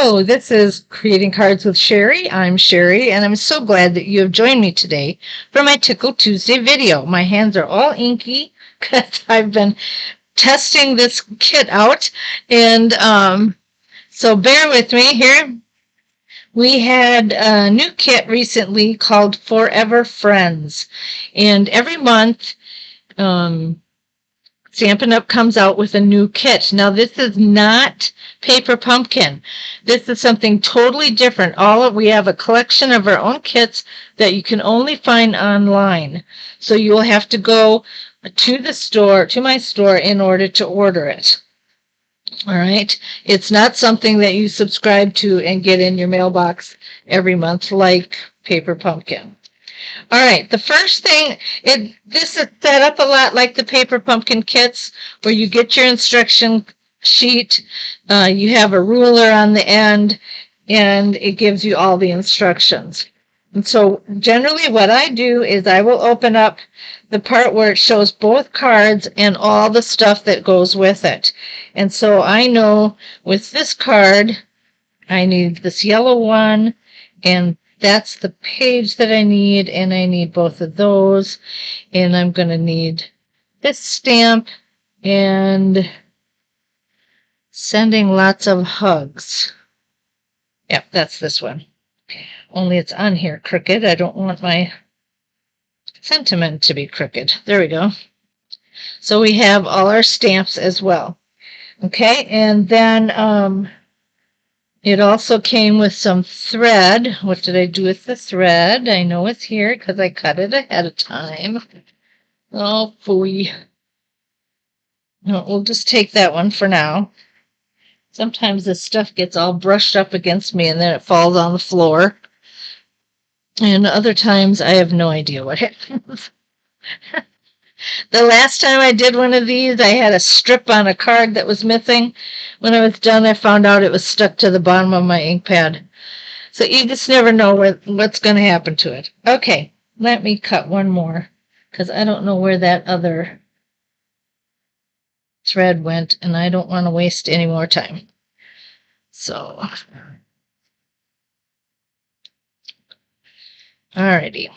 Hello, this is Creating Cards with Sherry. I'm Sherry, and I'm so glad that you have joined me today for my Tickle Tuesday video. My hands are all inky because I've been testing this kit out, and so bear with me here. We had a new kit recently called Forever Friends, and every month Stampin' Up! Comes out with a new kit. Now, this is not Paper Pumpkin. This is something totally different. We have a collection of our own kits that you can only find online. So you'll have to go to the store, to my store, in order to order it. All right. It's not something that you subscribe to and get in your mailbox every month like Paper Pumpkin. All right, the first thing, this is set up a lot like the Paper Pumpkin kits, where you get your instruction sheet, you have a ruler on the end, and it gives you all the instructions. And so generally what I do is I will open up the part where it shows both cards and all the stuff that goes with it. And so I know with this card, I need this yellow one, and that's the page that I need, and I need both of those, and I'm going to need this stamp and sending lots of hugs. Yep, that's this one. Only it's on here crooked. I don't want my sentiment to be crooked. There we go. So we have all our stamps as well. Okay, and then it also came with some thread. What did I do with the thread? I know it's here because I cut it ahead of time. Oh, phooey. No, we'll just take that one for now. Sometimes this stuff gets all brushed up against me and then it falls on the floor. And other times I have no idea what happens. The last time I did one of these, I had a strip on a card that was missing. When I was done, I found out it was stuck to the bottom of my ink pad. So you just never know what's going to happen to it. Okay, let me cut one more because I don't know where that other thread went, and I don't want to waste any more time. So, alrighty.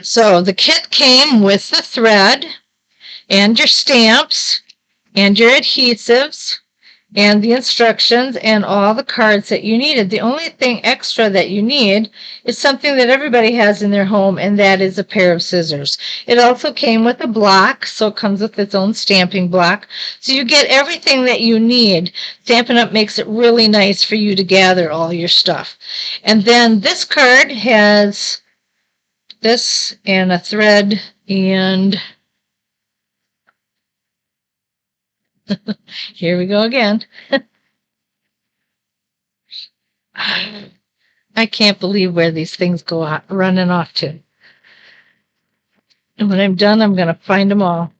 So the kit came with the thread and your stamps and your adhesives and the instructions and all the cards that you needed. The only thing extra that you need is something that everybody has in their home, and that is a pair of scissors. It also came with a block, so it comes with its own stamping block. So you get everything that you need. Stampin' Up! Makes it really nice for you to gather all your stuff. And then this card has this and a thread and here we go again. I can't believe where these things go running off to. And when I'm done, I'm going to find them all.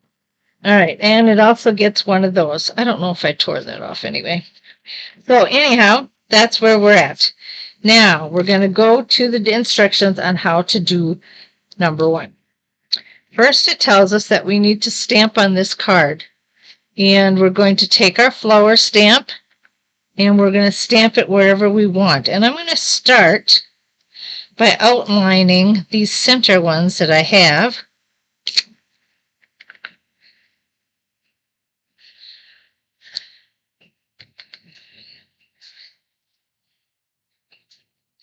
All right, and it also gets one of those. I don't know if I tore that off anyway. So anyhow, that's where we're at. Now, we're going to go to the instructions on how to do number one. First, it tells us that we need to stamp on this card. And we're going to take our flower stamp and we're going to stamp it wherever we want. And I'm going to start by outlining these center ones that I have.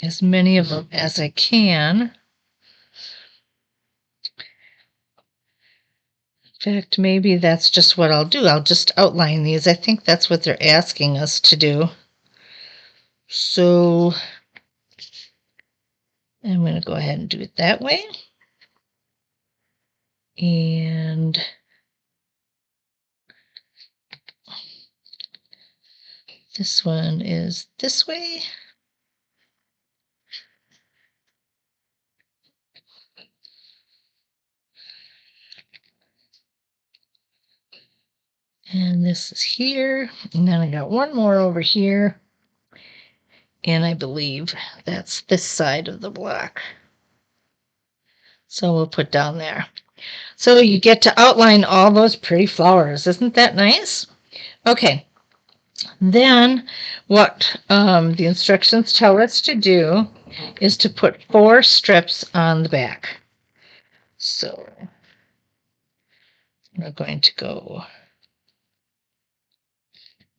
As many of them as I can. In fact, maybe that's just what I'll do. I'll just outline these. I think that's what they're asking us to do. So I'm going to go ahead and do it that way. And this one is this way. And this is here. And then I got one more over here. And I believe that's this side of the block. So we'll put down there. So you get to outline all those pretty flowers. Isn't that nice? Okay. Then what the instructions tell us to do is to put 4 strips on the back. So we're going to go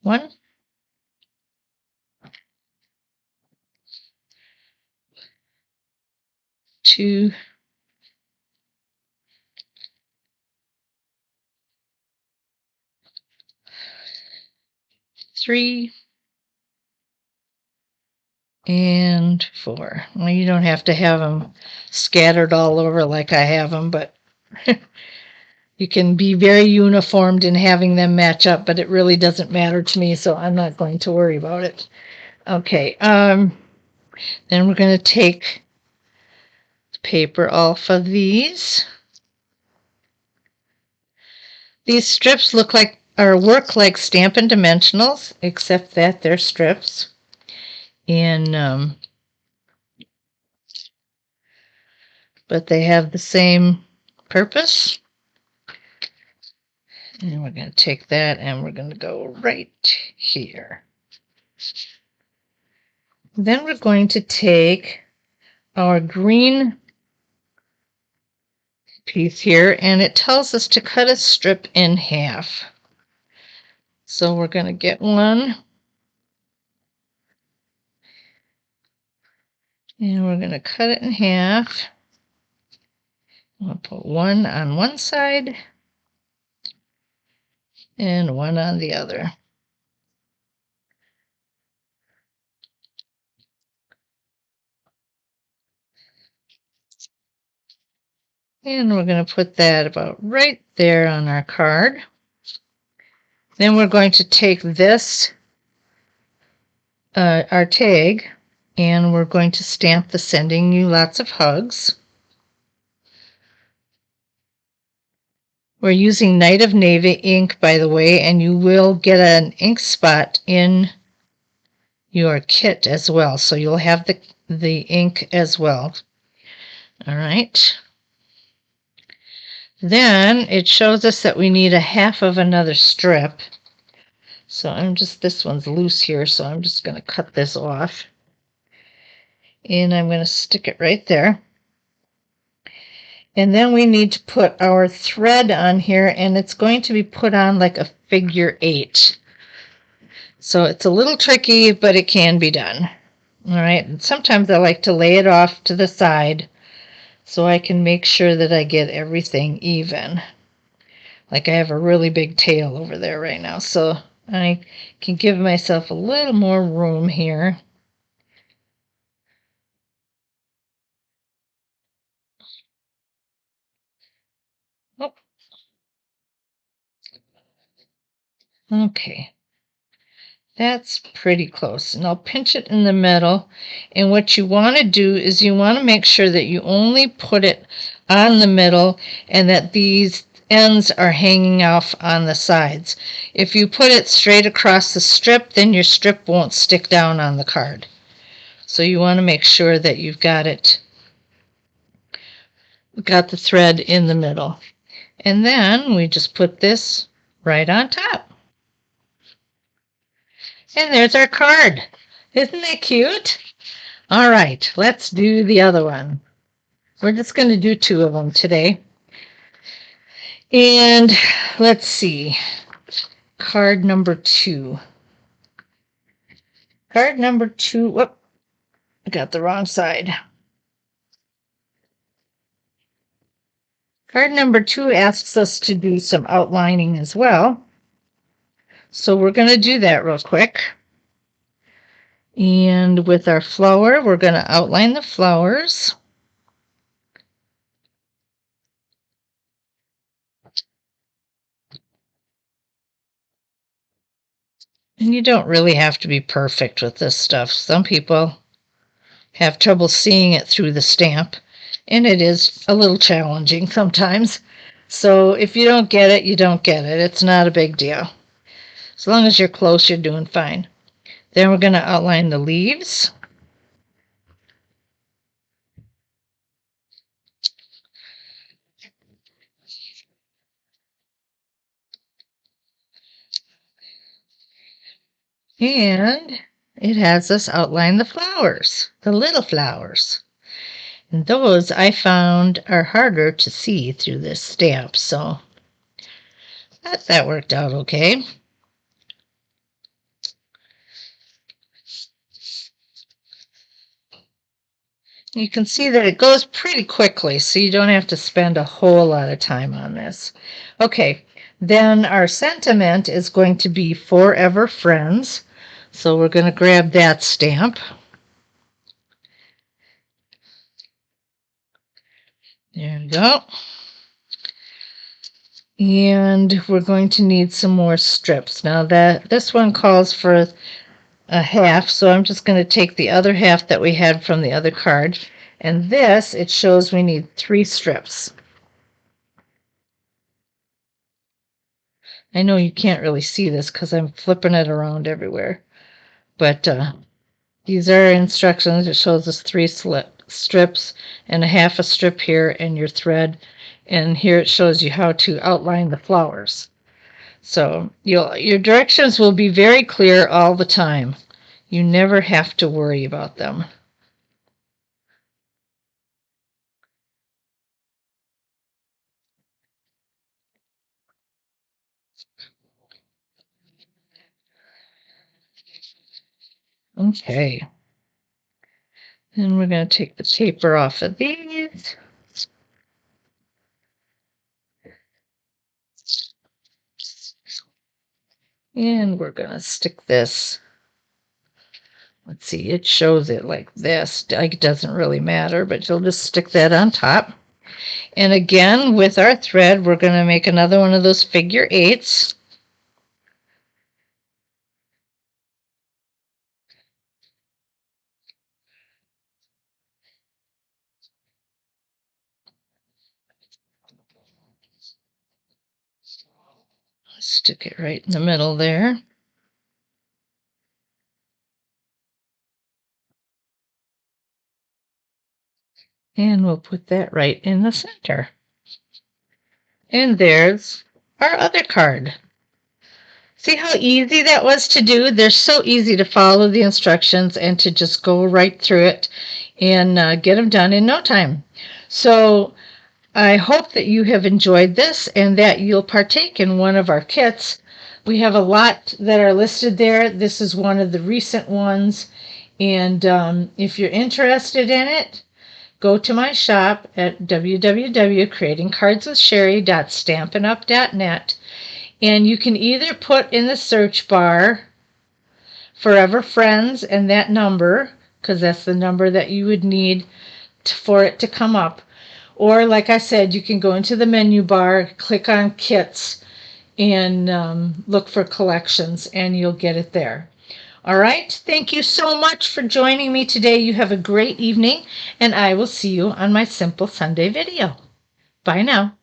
1, 2, 3, and 4. Well, you don't have to have them scattered all over like I have them, but you can be very uniformed in having them match up, but it really doesn't matter to me, so I'm not going to worry about it. Okay, then we're going to take the paper off of these. These strips look like or work like Stampin' Dimensionals, except that they're strips. And but they have the same purpose. And we're going to take that and we're going to go right here. Then we're going to take our green piece here, and it tells us to cut a strip in half. So we're going to get one, and we're going to cut it in half. I'll put one on one side and one on the other. And we're going to put that about right there on our card. Then we're going to take this, our tag, and we're going to stamp the "Sending You Lots of Hugs." We're using Night of Navy ink, by the way, and you will get an ink spot in your kit as well, so you'll have the ink as well. All right. Then it shows us that we need a half of another strip. So this one's loose here, so I'm just going to cut this off. And I'm going to stick it right there. And then we need to put our thread on here, and it's going to be put on like a figure 8. So it's a little tricky, but it can be done. All right, and sometimes I like to lay it off to the side so I can make sure that I get everything even. Like I have a really big tail over there right now, so I can give myself a little more room here. Oh. Okay. That's pretty close. And I'll pinch it in the middle. And what you want to do is you want to make sure that you only put it on the middle and that these ends are hanging off on the sides. If you put it straight across the strip, then your strip won't stick down on the card. So you want to make sure that you've got the thread in the middle. And then we just put this right on top. And there's our card. Isn't that cute? All right, let's do the other one. We're just going to do 2 of them today. And let's see. Card number 2. Card number 2. Whoop, I got the wrong side. Card number 2 asks us to do some outlining as well. So we're going to do that real quick. And with our flower, we're going to outline the flowers. And you don't really have to be perfect with this stuff. Some people have trouble seeing it through the stamp, and it is a little challenging sometimes. So if you don't get it, you don't get it. It's not a big deal. As long as you're close, you're doing fine. Then we're going to outline the leaves. And it has us outline the flowers, the little flowers. And those I found are harder to see through this stamp, so that worked out okay. You can see that it goes pretty quickly, so you don't have to spend a whole lot of time on this. Okay, then our sentiment is going to be Forever Friends. So we're going to grab that stamp. There we go. And we're going to need some more strips. Now this one calls for a half, so I'm just going to take the other half that we had from the other card. And this, it shows we need 3 strips. I know you can't really see this because I'm flipping it around everywhere. But these are instructions. It shows us 3 strips and a half a strip here and your thread. And here it shows you how to outline the flowers. So your directions will be very clear all the time. You never have to worry about them. Okay. Then we're going to take the paper off of these. And we're going to stick this. Let's see, it shows it like this. It doesn't really matter, but you'll just stick that on top. And again, with our thread, we're going to make another one of those figure 8s. Stick it right in the middle there. And we'll put that right in the center. And there's our other card. See how easy that was to do? They're so easy to follow the instructions and to just go right through it and get them done in no time. So I hope that you have enjoyed this and that you'll partake in one of our kits. We have a lot that are listed there. This is one of the recent ones. And if you're interested in it, go to my shop at www.creatingcardswithsherry.stampinup.net, and you can either put in the search bar Forever Friends and that number, because that's the number that you would need for it to come up. Or, like I said, you can go into the menu bar, click on Kits, and look for Collections, and you'll get it there. All right, thank you so much for joining me today. You have a great evening, and I will see you on my Simple Sunday video. Bye now.